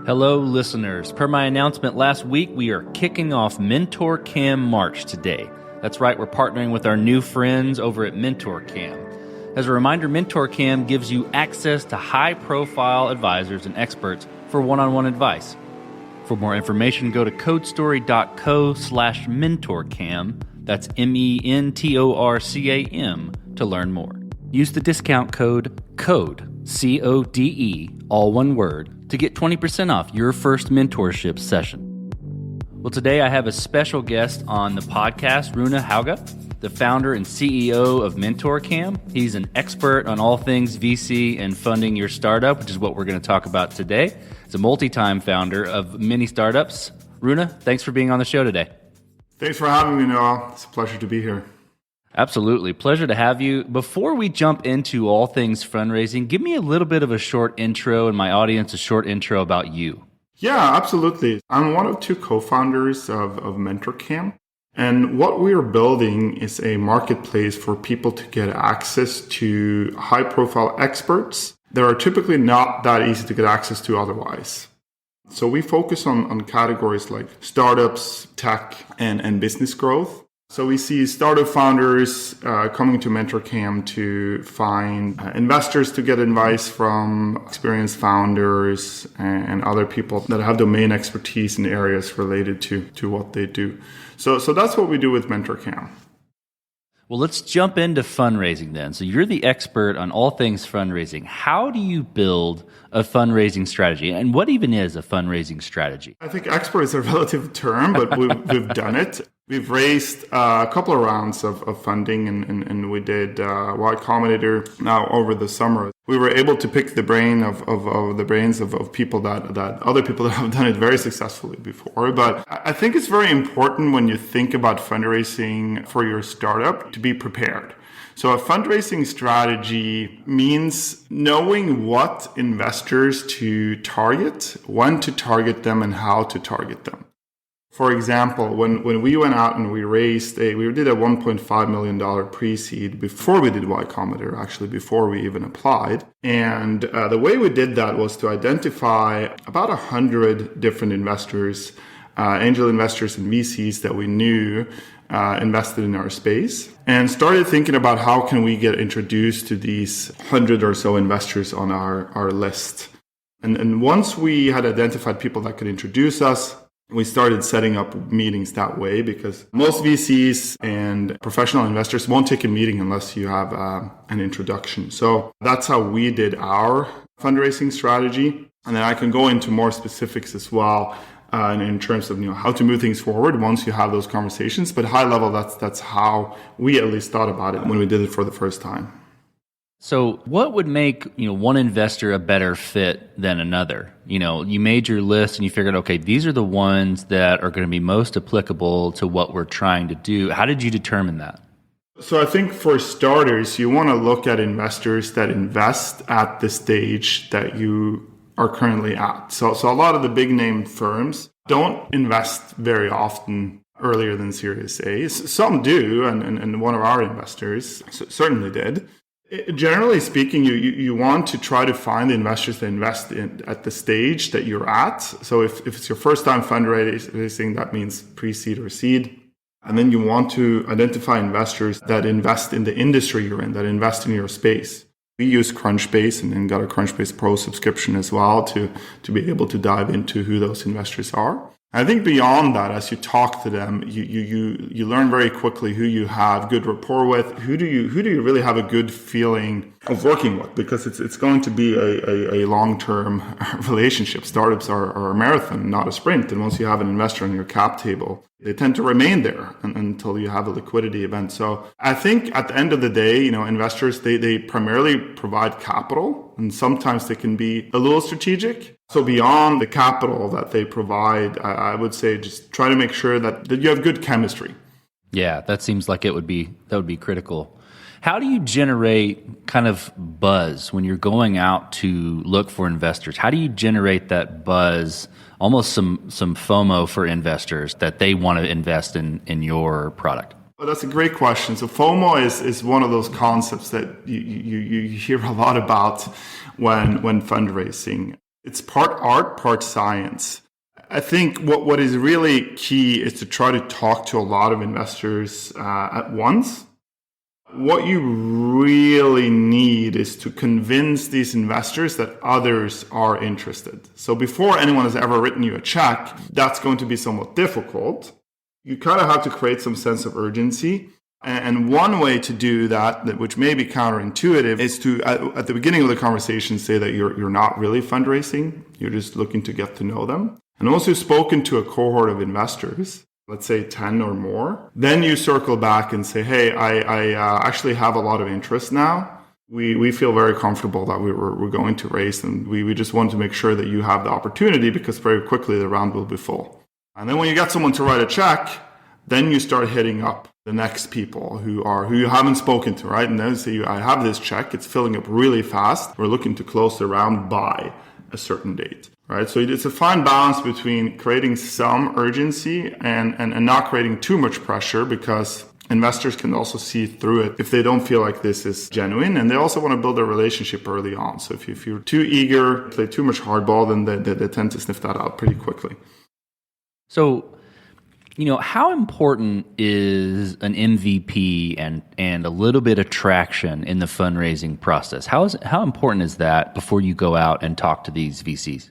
Hello, listeners. Per my announcement last week, we are kicking off Mentorcam March today. That's right, we're partnering with our new friends over at Mentorcam. As a reminder, Mentorcam gives you access to high-profile advisors and experts for one-on-one advice. For more information, go to codestory.co/mentorcam. That's MENTORCAM to learn more. Use the discount code CODE, CODE, all one word, to get 20% off your first mentorship session. Well, today I have a special guest on the podcast, Rune Hauge, the founder and CEO of Mentorcam. He's an expert on all things VC and funding your startup, which is what we're going to talk about today. He's a multi-time founder of many startups. Rune, thanks for being on the show today. Thanks for having me, Noah. It's a pleasure to be here. Absolutely. Pleasure to have you. Before we jump into all things fundraising, give me a little bit of a short intro and my audience a short intro about you. Yeah, absolutely. I'm one of two co-founders of Mentorcam. And what we are building is a marketplace for people to get access to high-profile experts that are typically not that easy to get access to otherwise. So we focus on categories like startups, tech, and business growth. So we see startup founders coming to Mentorcam to find investors to get advice from, experienced founders, and other people that have domain expertise in areas related to what they do. So that's what we do with Mentorcam. Well, let's jump into fundraising then. So you're the expert on all things fundraising. How do you build a fundraising strategy? And what even is a fundraising strategy? I think expert is a relative term, but we've done it. We've raised a couple of rounds of funding, and we did Combinator now over the summer. We were able to pick the brains of people that other people that have done it very successfully before. But I think it's very important when you think about fundraising for your startup to be prepared. So a fundraising strategy means knowing what investors to target, when to target them, and how to target them. For example, when we went out and we did a $1.5 million pre-seed before we did Y Combinator, actually before we even applied. And the way we did that was to identify about 100 different investors, angel investors and VCs that we knew invested in our space, and started thinking about how can we get introduced to these 100 or so investors on our list. And once we had identified people that could introduce us, we started setting up meetings that way, because most VCs and professional investors won't take a meeting unless you have an introduction. So that's how we did our fundraising strategy. And then I can go into more specifics as well in terms of how to move things forward once you have those conversations. But high level, that's how we at least thought about it when we did it for the first time. So what would make one investor a better fit than another? You made your list and you figured, okay, these are the ones that are going to be most applicable to what we're trying to do. How did you determine that? So I think for starters, you want to look at investors that invest at the stage that you are currently at. So a lot of the big name firms don't invest very often earlier than Series A. Some do, and one of our investors certainly did. Generally speaking, you want to try to find the investors that invest at the stage that you're at. So if it's your first time fundraising, that means pre-seed or seed. And then you want to identify investors that invest in the industry you're in, that invest in your space. We use Crunchbase and then got a Crunchbase Pro subscription as well to be able to dive into who those investors are. I think beyond that, as you talk to them, you learn very quickly who you have good rapport with, who do you really have a good feeling of working with, because it's going to be a long-term relationship. Startups are a marathon, not a sprint. And once you have an investor on your cap table, they tend to remain there until you have a liquidity event. So I think at the end of the day, investors, they primarily provide capital, and sometimes they can be a little strategic. So beyond the capital that they provide, I would say just try to make sure that you have good chemistry. Yeah, that seems like that would be critical. How do you generate kind of buzz when you're going out to look for investors? How do you generate that buzz, almost some FOMO for investors that they want to invest in your product? Well, that's a great question. So FOMO is one of those concepts that you hear a lot about when fundraising. It's part art, part science. I think what is really key is to try to talk to a lot of investors at once. What you really need is to convince these investors that others are interested. So before anyone has ever written you a check, that's going to be somewhat difficult. You kind of have to create some sense of urgency. And one way to do that, which may be counterintuitive, is to, at the beginning of the conversation, say that you're not really fundraising. You're just looking to get to know them. And once you've spoken to a cohort of investors, let's say 10 or more, then you circle back and say, hey, I actually have a lot of interest now. We feel very comfortable that we're going to raise, and we just want to make sure that you have the opportunity, because very quickly the round will be full. And then when you get someone to write a check, then you start hitting up the next people who you haven't spoken to, right? And then say, I have this check, it's filling up really fast. We're looking to close the round by a certain date, right? So it's a fine balance between creating some urgency and not creating too much pressure, because investors can also see through it if they don't feel like this is genuine, and they also want to build a relationship early on. So if you're too eager, play too much hardball, then they tend to sniff that out pretty quickly. So, how important is an MVP and a little bit of traction in the fundraising process? How important is that before you go out and talk to these VCs?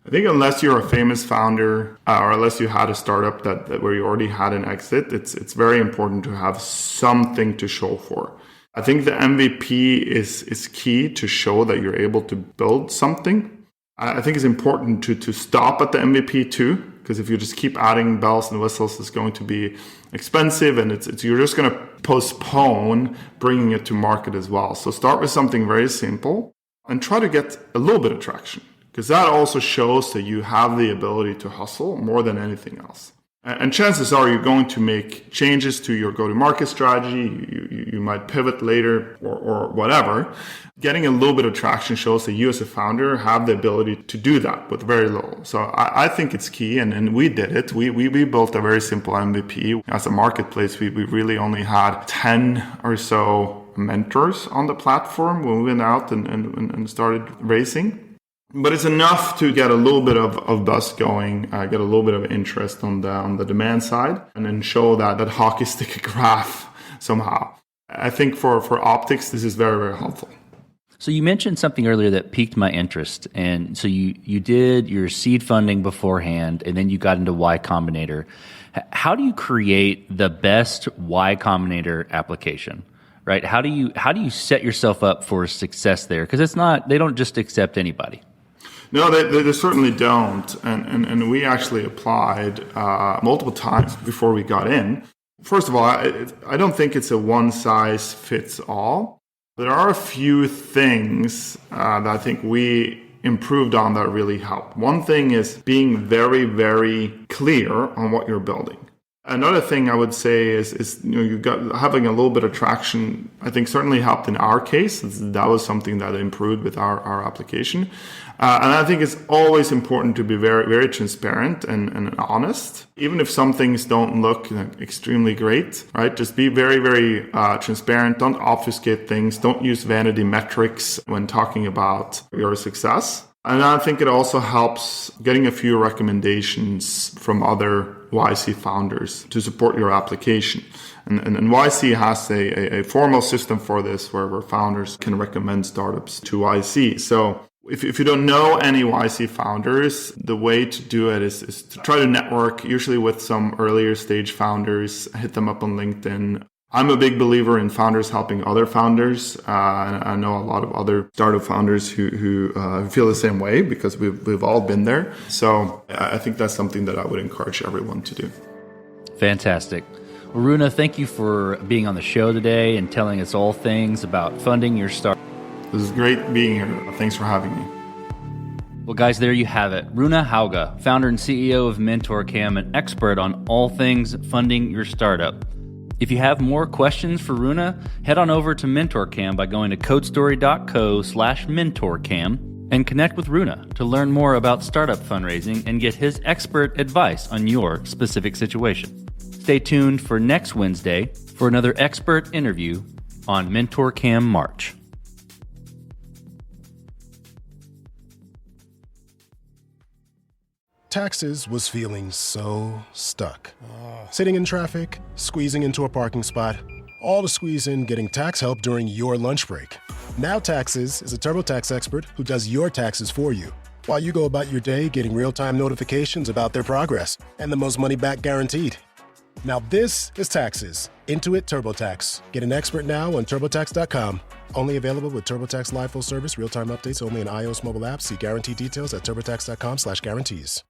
I think unless you're a famous founder or unless you had a startup that where you already had an exit, it's very important to have something to show for. I think the MVP is key to show that you're able to build something. I think it's important to stop at the MVP too, because if you just keep adding bells and whistles, it's going to be expensive, and you're just going to postpone bringing it to market as well. So start with something very simple and try to get a little bit of traction, because that also shows that you have the ability to hustle more than anything else. And chances are you're going to make changes to your go-to-market strategy. You might pivot later or whatever. Getting a little bit of traction shows that you as a founder have the ability to do that with very little. So I think it's key, and we did it. We built a very simple MVP. As a marketplace, we really only had 10 or so mentors on the platform when we went out and started raising. But it's enough to get a little bit of buzz going, get a little bit of interest on the demand side, and then show that hockey stick graph somehow. I think for optics, this is very, very helpful. So you mentioned something earlier that piqued my interest. And so you did your seed funding beforehand, and then you got into Y Combinator. How do you create the best Y Combinator application? Right? How do you set yourself up for success there? Because they don't just accept anybody. No, they certainly don't. And we actually applied multiple times before we got in. First of all, I don't think it's a one size fits all. There are a few things that I think we improved on that really help. One thing is being very, very clear on what you're building. Another thing I would say is you got having a little bit of traction. I think certainly helped in our case. That was something that improved with our application. And I think it's always important to be very, very transparent and honest, even if some things don't look extremely great, right? Just be very, very transparent. Don't obfuscate things. Don't use vanity metrics when talking about your success. And I think it also helps getting a few recommendations from other YC founders to support your application. And YC has a formal system for this where founders can recommend startups to YC. So if you don't know any YC founders, the way to do it is to try to network, usually with some earlier stage founders, hit them up on LinkedIn. I'm a big believer in founders helping other founders. And I know a lot of other startup founders who feel the same way, because we've all been there. So I think that's something that I would encourage everyone to do. Fantastic. Well, Rune, thank you for being on the show today and telling us all things about funding your startup. This is great being here. Thanks for having me. Well, guys, there you have it. Rune Hauge, founder and CEO of Mentorcam, an expert on all things funding your startup. If you have more questions for Rune, head on over to Mentorcam by going to codestory.co/mentorcam and connect with Rune to learn more about startup fundraising and get his expert advice on your specific situation. Stay tuned for next Wednesday for another expert interview on Mentorcam March. Taxes was feeling so stuck. Sitting in traffic, squeezing into a parking spot, all to squeeze in getting tax help during your lunch break. Now Taxes is a TurboTax expert who does your taxes for you, while you go about your day getting real-time notifications about their progress and the most money back guaranteed. Now this is Taxes. Intuit TurboTax. Get an expert now on TurboTax.com. Only available with TurboTax Live Full Service, real-time updates only in iOS mobile apps. See guarantee details at TurboTax.com/guarantees.